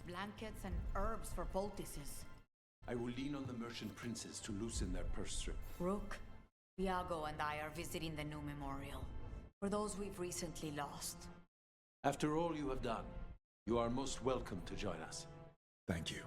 blankets and herbs for poultices. I will lean on the merchant princes to loosen their purse strip. Rook, Iago and I are visiting the new memorial, for those we've recently lost. After all you have done, you are most welcome to join us. Thank you.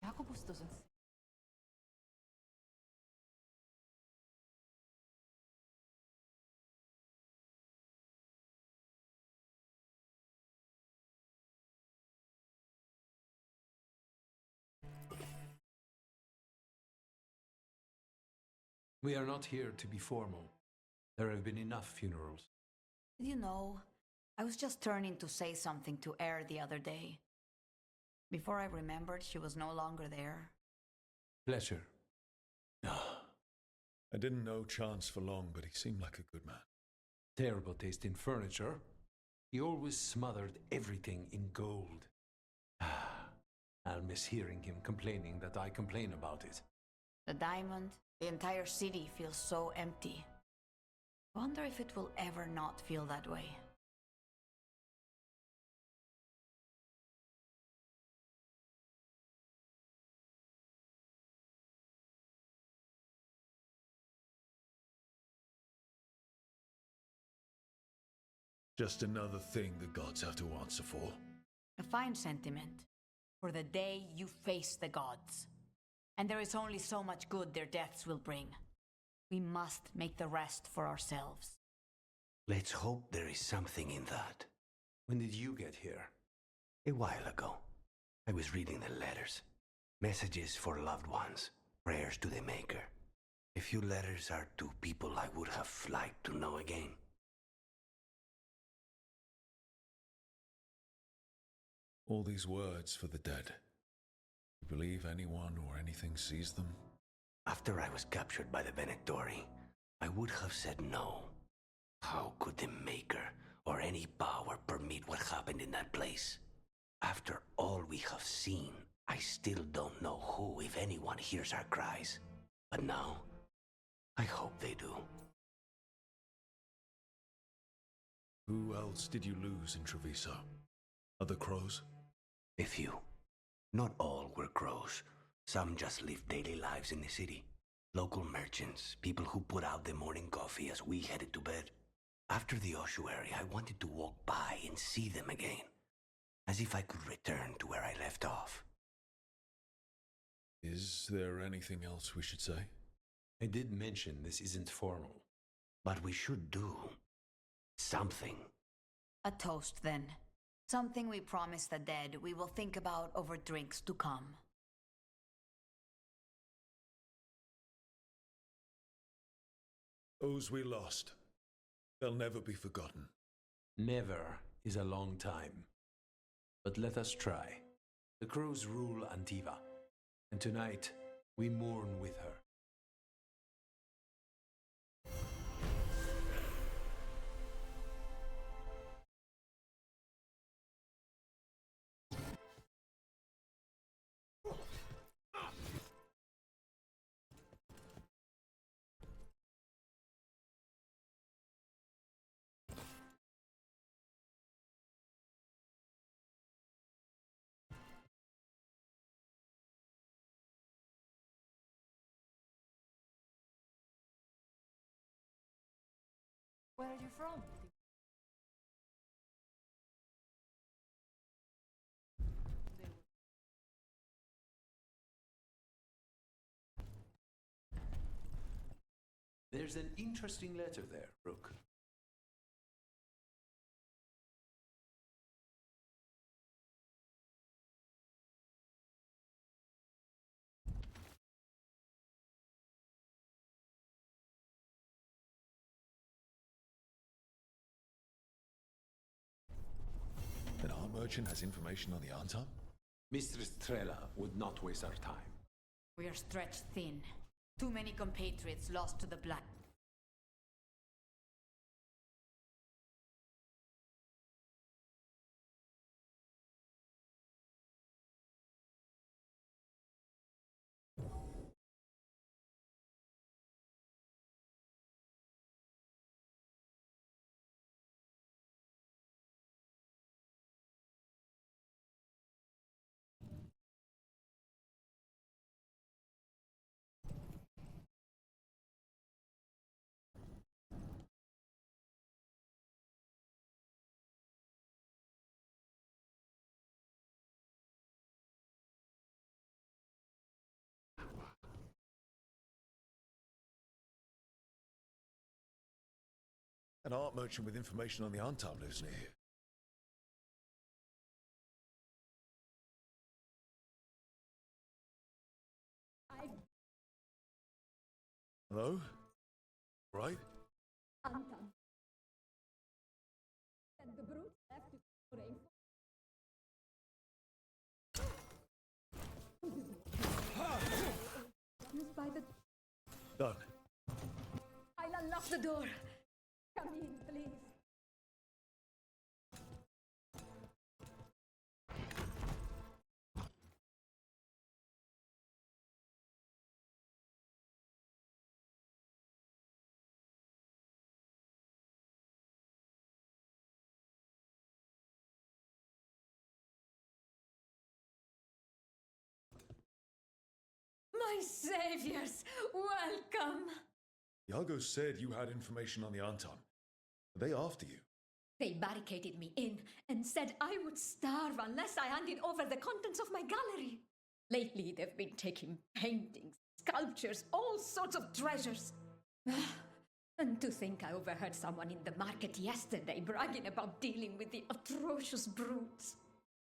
Jacobus doesn't. We are not here to be formal. There have been enough funerals. You know, I was just turning to say something to Air the other day. Before I remembered, she was no longer there. Pleasure. I didn't know Chance for long, but he seemed like a good man. Terrible taste in furniture. He always smothered everything in gold. I'll miss hearing him complaining that I complain about it. The diamond, the entire city feels so empty. I wonder if it will ever not feel that way. Just another thing the gods have to answer for. A fine sentiment. For the day you face the gods. And there is only so much good their deaths will bring. We must make the rest for ourselves. Let's hope there is something in that. When did you get here? A while ago, I was reading the letters. Messages for loved ones, prayers to the Maker. A few letters are to people I would have liked to know again. All these words for the dead. You believe anyone or anything sees them? After I was captured by the Venectori, I would have said no. How could the Maker or any power permit what happened in that place? After all we have seen, I still don't know who, if anyone, hears our cries. But now, I hope they do. Who else did you lose in Treviso? Other crows? A few. Not all were crows. Some just lived daily lives in the city. Local merchants, people who put out the morning coffee as we headed to bed. After the ossuary, I wanted to walk by and see them again. As if I could return to where I left off. Is there anything else we should say? I did mention this isn't formal. But we should do something. A toast, then. Something we promise the dead we will think about over drinks to come. Those we lost. They'll never be forgotten. Never is a long time. But let us try. The crows rule Antiva, and tonight we mourn with her. Where are you from? There's an interesting letter there, Rook. Then our merchant has information on the Anton? Mistress Trella would not waste our time. We are stretched thin. Too many compatriots lost to the Black. An art merchant with information on the Antam lives near here. Hello? Right? Anton. And the brute left to rain. By the... Done. I'll unlock the door. Come in, please. My saviors, welcome! Iago said you had information on the Antam. Are they after you? They barricaded me in and said I would starve unless I handed over the contents of my gallery. Lately, they've been taking paintings, sculptures, all sorts of treasures. And to think I overheard someone in the market yesterday bragging about dealing with the atrocious brutes.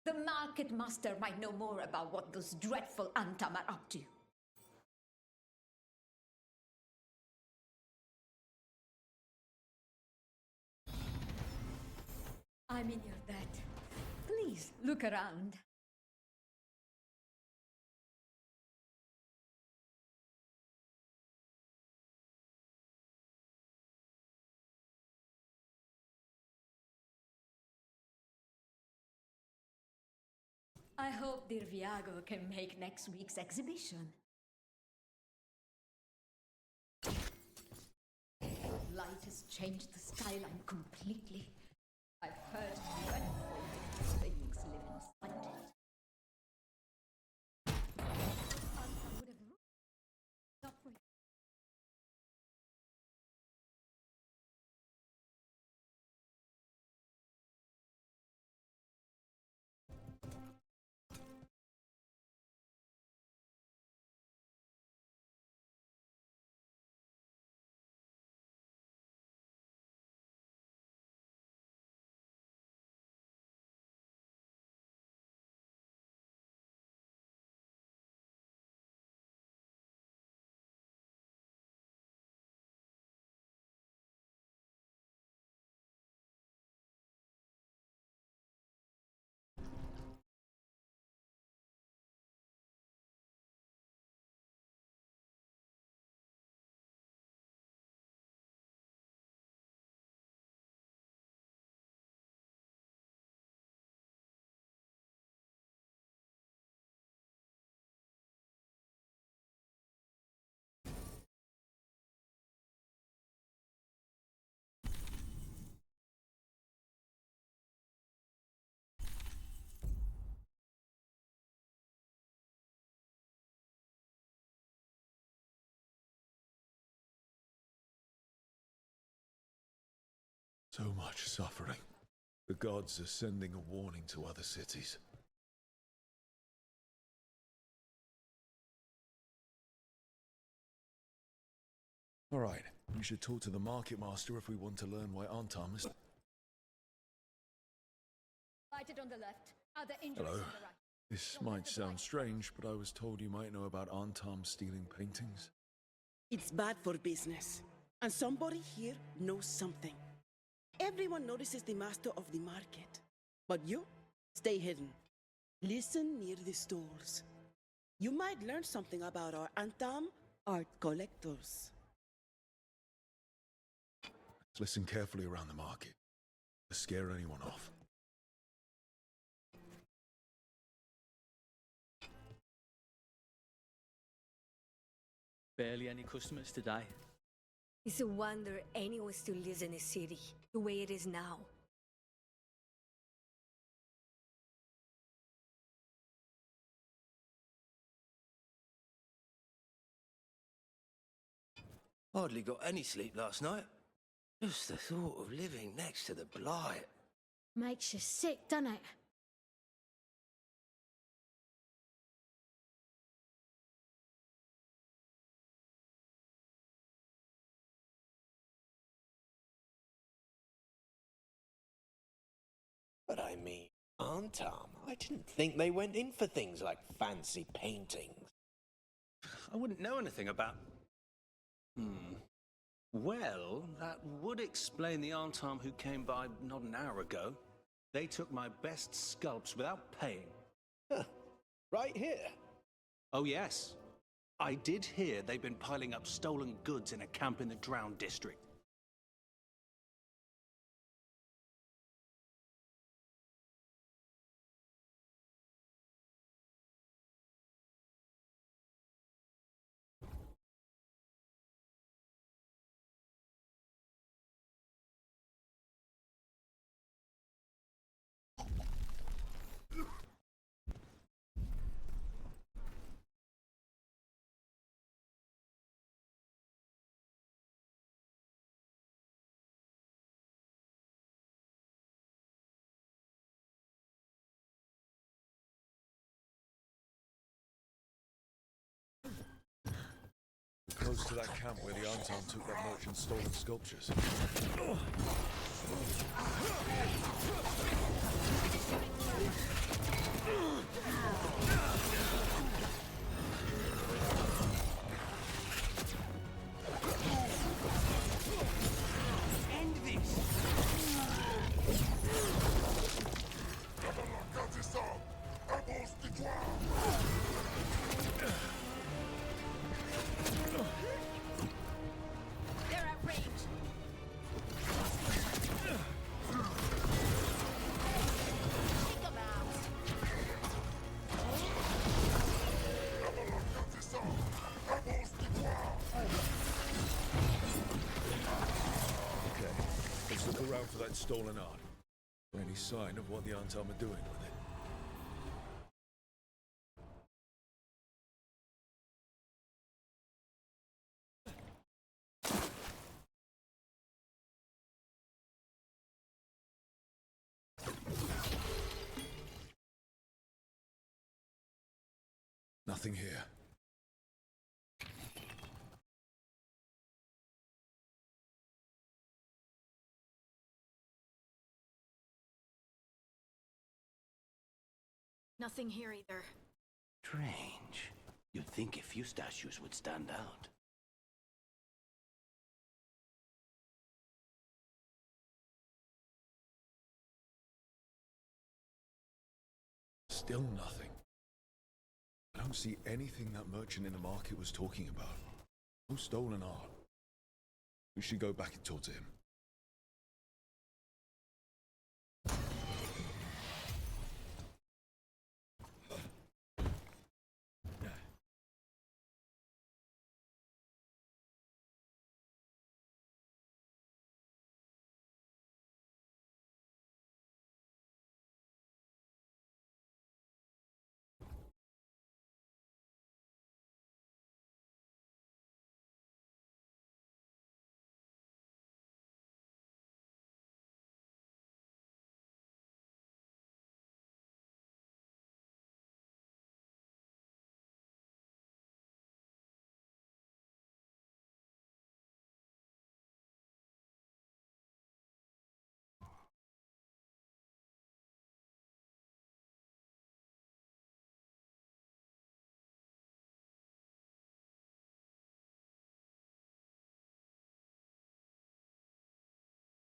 The market master might know more about what those dreadful Antam are up to. I'm in your debt. Please, look around. I hope dear Viago can make next week's exhibition. Light has changed the skyline completely. I've heard dreadful things live inside it. Anton would have not for you. So much suffering. The gods are sending a warning to other cities. All right, we should talk to the market master if we want to learn why Antam is... Lighted on the left. Other injuries Hello. on the right. This might sound strange, but I was told you might know about Antam stealing paintings. It's bad for business. And somebody here knows something. Everyone notices the master of the market. But you stay hidden. Listen near the stalls. You might learn something about our Antam art collectors. Let's listen carefully around the market. To scare anyone off. Barely any customers today. It's a wonder anyone still lives in a city the way it is now. Hardly got any sleep last night. Just the thought of living next to the blight. Makes you sick, doesn't it? But I mean, Antam, I didn't think they went in for things like fancy paintings. I wouldn't know anything about... Well, that would explain the Antam who came by not an hour ago. They took my best sculpts without paying. Right here. Oh, yes. I did hear they've been piling up stolen goods in a camp in the Drown district. Close to that camp where the Antam took that merchant's stolen sculptures. End this! They're at range. Take them out. Okay, let's look around for that stolen art. For any sign of what the Antam are doing with it. Nothing here. Nothing here either. Strange. You'd think a few statues would stand out. Still nothing. I don't see anything that merchant in the market was talking about. No stolen art. We should go back and talk to him.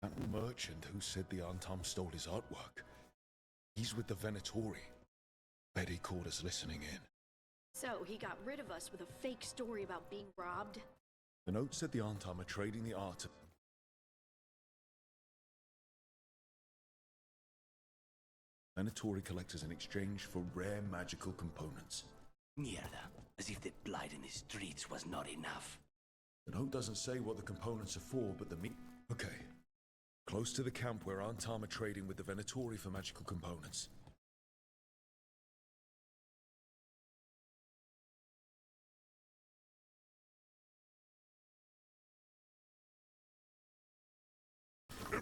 That merchant who said the Antam stole his artwork. He's with the Venatori. Bet he caught us listening in. So, he got rid of us with a fake story about being robbed? The note said the Antam are trading the art of Venatori collectors in exchange for rare magical components. Mierda. As if the blight in the streets was not enough. The note doesn't say what the components are for, but Okay. Close to the camp where Antam are trading with the Venatori for magical components.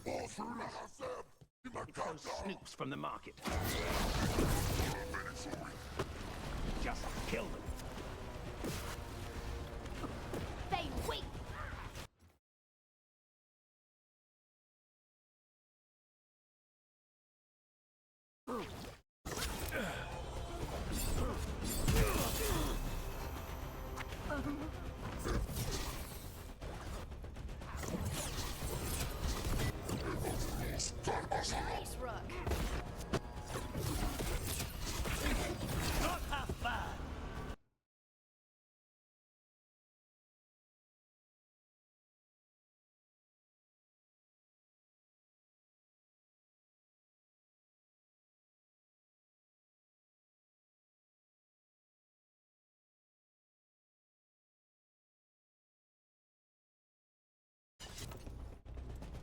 It's those snoops from the market. Just kill them. They wait! Nice rug. Not half bad.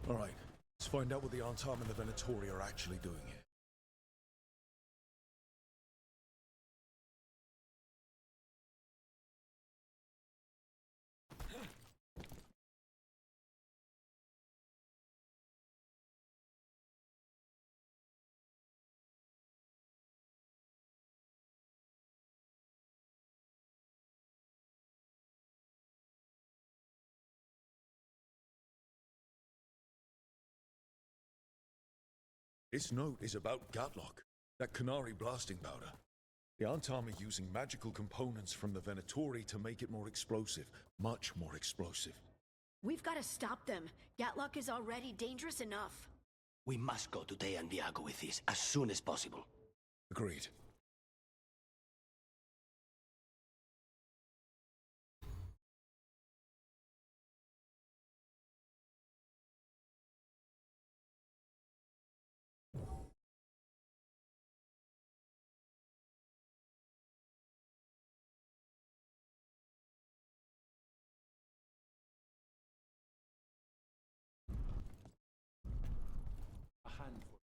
All right, let's find out what the Antam and the Venatori are actually doing here. This note is about Gatlock, that Canary blasting powder. The Antam are using magical components from the Venatori to make it more explosive, much more explosive. We've got to stop them. Gatlock is already dangerous enough. We must go to Day and Viago with this as soon as possible. Agreed. A handful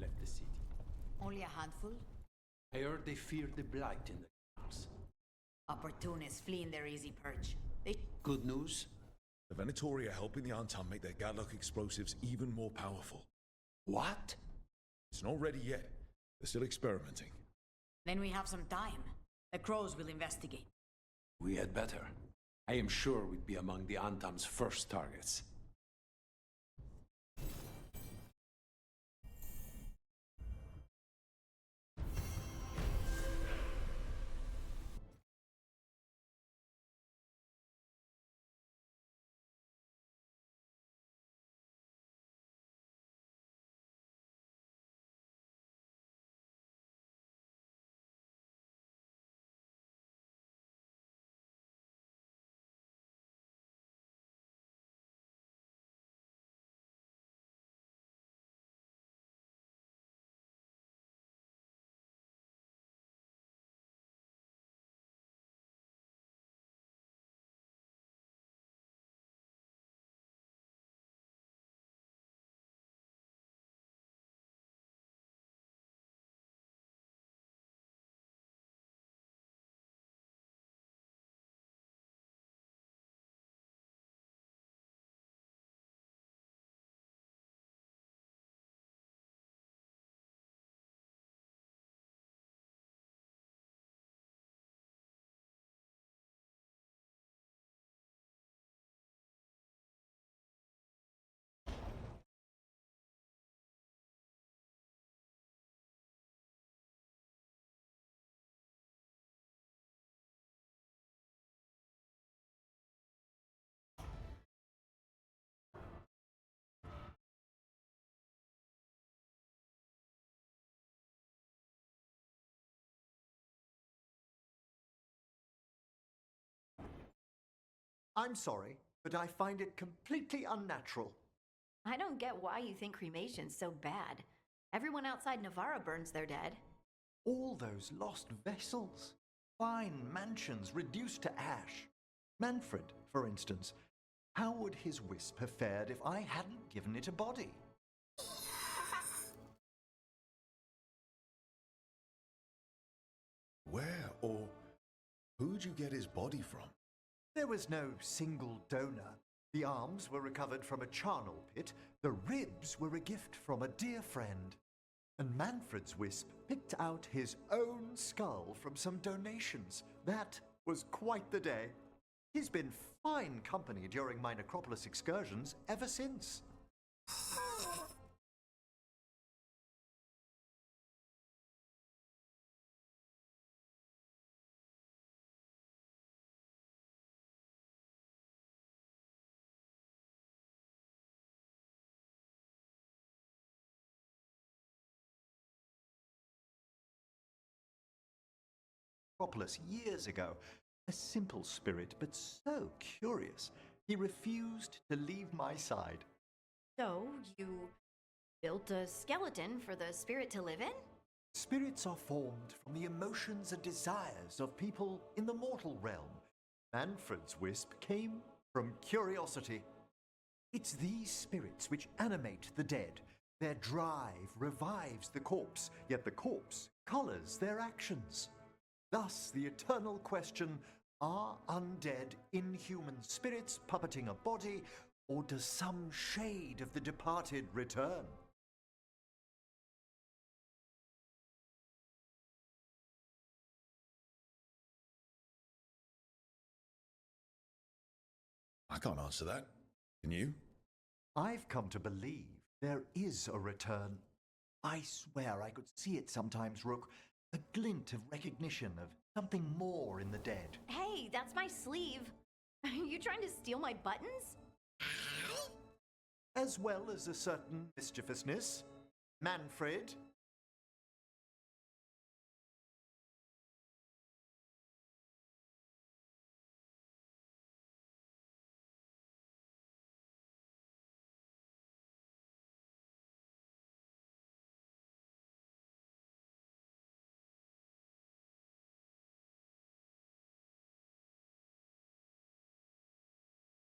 left the city. Only a handful? I heard they feared the blight in the canals. Opportunists fleeing their easy perch. Good news? The Venatori are helping the Antam make their Gatlock explosives even more powerful. What? It's not ready yet. They're still experimenting. Then we have some time. The crows will investigate. We had better. I am sure we'd be among the Antam's first targets. I'm sorry, but I find it completely unnatural. I don't get why you think cremation's so bad. Everyone outside Navarra burns their dead. All those lost vessels. Fine mansions reduced to ash. Manfred, for instance. How would his wisp have fared if I hadn't given it a body? Where or who'd you get his body from? There was no single donor. The arms were recovered from a charnel pit. The ribs were a gift from a dear friend. And Manfred's wisp picked out his own skull from some donations. That was quite the day. He's been fine company during my necropolis excursions ever since. Necropolis years ago. A simple spirit, but so curious. He refused to leave my side. So, you built a skeleton for the spirit to live in? Spirits are formed from the emotions and desires of people in the mortal realm. Manfred's wisp came from curiosity. It's these spirits which animate the dead. Their drive revives the corpse, yet the corpse colors their actions. Thus, the eternal question, are undead, inhuman spirits puppeting a body, or does some shade of the departed return? I can't answer that. Can you? I've come to believe there is a return. I swear I could see it sometimes, Rook. A glint of recognition of something more in the dead. Hey, that's my sleeve. Are you trying to steal my buttons? As well as a certain mischievousness. Manfred,